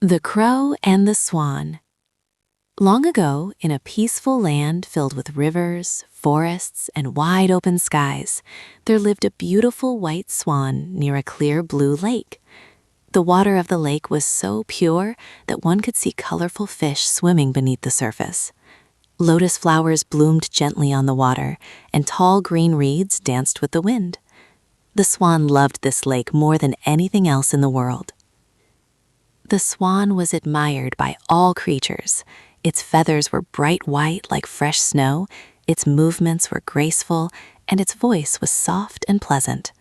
The Crow and the Swan. Long ago, in a peaceful land filled with rivers, forests, and wide open skies, there lived a beautiful white swan near a clear blue lake. The water of the lake was so pure that one could see colorful fish swimming beneath the surface. Lotus flowers bloomed gently on the water, and tall green reeds danced with the wind. The swan loved this lake more than anything else in the world. The swan was admired by all creatures. Its feathers were bright white like fresh snow, its movements were graceful, and its voice was soft and pleasant.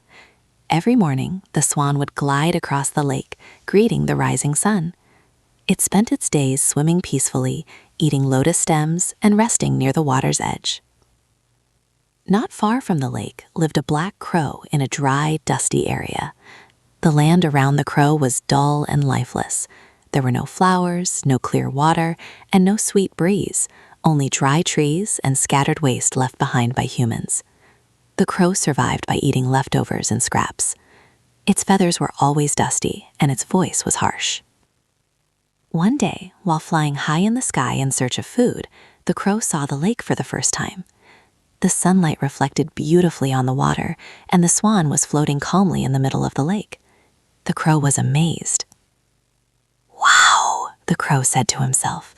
Every morning, the swan would glide across the lake, greeting the rising sun. It spent its days swimming peacefully, eating lotus stems, and resting near the water's edge. Not far from the lake lived a black crow in a dry, dusty area. The land around the crow was dull and lifeless. There were no flowers, no clear water, and no sweet breeze, only dry trees and scattered waste left behind by humans. The crow survived by eating leftovers and scraps. Its feathers were always dusty, and its voice was harsh. One day, while flying high in the sky in search of food, the crow saw the lake for the first time. The sunlight reflected beautifully on the water, and the swan was floating calmly in the middle of the lake. The crow was amazed. "Wow," the crow said to himself.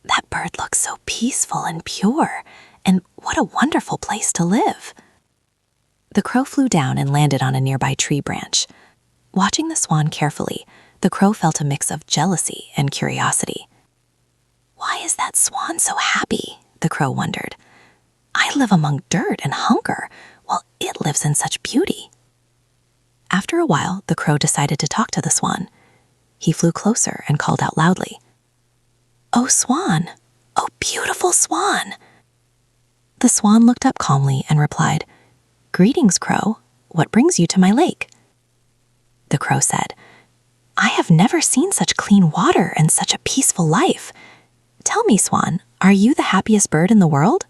"That bird looks so peaceful and pure, and what a wonderful place to live." The crow flew down and landed on a nearby tree branch. Watching the swan carefully, the crow felt a mix of jealousy and curiosity. "Why is that swan so happy?" the crow wondered. "I live among dirt and hunger, while it lives in such beauty." After a while, the crow decided to talk to the swan. He flew closer and called out loudly, "Oh, swan! Oh, beautiful swan!" The swan looked up calmly and replied, "Greetings, crow. What brings you to my lake?" The crow said, "I have never seen such clean water and such a peaceful life. Tell me, swan, are you the happiest bird in the world?"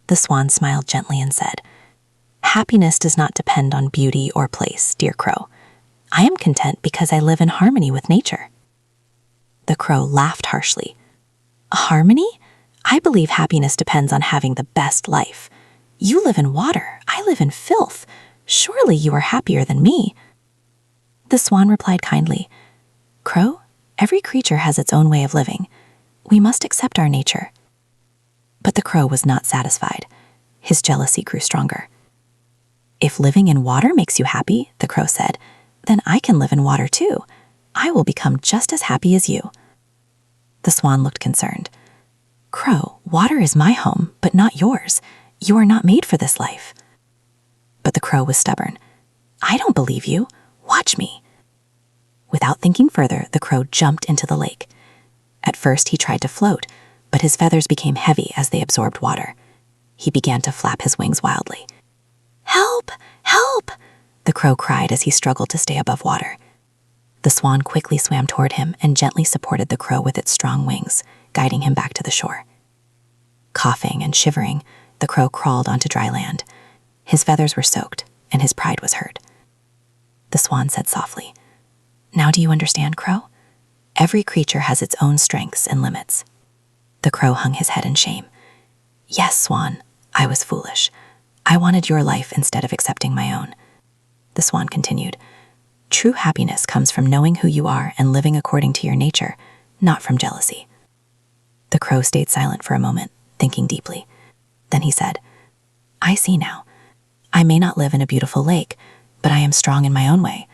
The swan smiled gently and said, "Happiness does not depend on beauty or place, dear crow. I am content because I live in harmony with nature." The crow laughed harshly. "Harmony? I believe happiness depends on having the best life. You live in water, I live in filth. Surely you are happier than me." The swan replied kindly, "Crow, every creature has its own way of living. We must accept our nature." But the crow was not satisfied. His jealousy grew stronger. "If living in water makes you happy," the crow said, "then I can live in water too. I will become just as happy as you." The swan looked concerned. "Crow, water is my home, but not yours. You are not made for this life." But the crow was stubborn. "I don't believe you. Watch me." Without thinking further, the crow jumped into the lake. At first, he tried to float, but his feathers became heavy as they absorbed water. He began to flap his wings wildly. "Help! Help!" the crow cried as he struggled to stay above water. The swan quickly swam toward him and gently supported the crow with its strong wings, guiding him back to the shore. Coughing and shivering, the crow crawled onto dry land. His feathers were soaked, and his pride was hurt. The swan said softly, "Now do you understand, crow? Every creature has its own strengths and limits." The crow hung his head in shame. "Yes, swan, I was foolish. I wanted your life instead of accepting my own." The swan continued, "True happiness comes from knowing who you are and living according to your nature, not from jealousy." The crow stayed silent for a moment, thinking deeply. Then he said, "I see now. I may not live in a beautiful lake, but I am strong in my own way.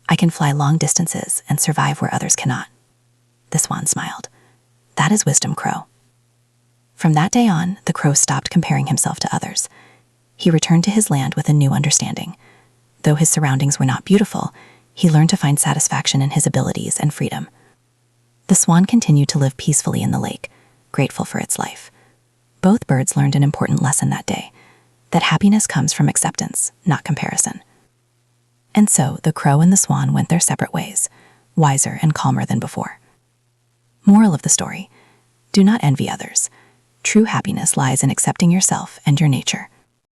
I can fly long distances and survive where others cannot." The swan smiled. "That is wisdom, crow." From that day on, the crow stopped comparing himself to others. He returned to his land with a new understanding. Though his surroundings were not beautiful, he learned to find satisfaction in his abilities and freedom. The swan continued to live peacefully in the lake, grateful for its life. Both birds learned an important lesson that day, that happiness comes from acceptance, not comparison. And so the crow and the swan went their separate ways, wiser and calmer than before. Moral of the story: do not envy others. True happiness lies in accepting yourself and your nature.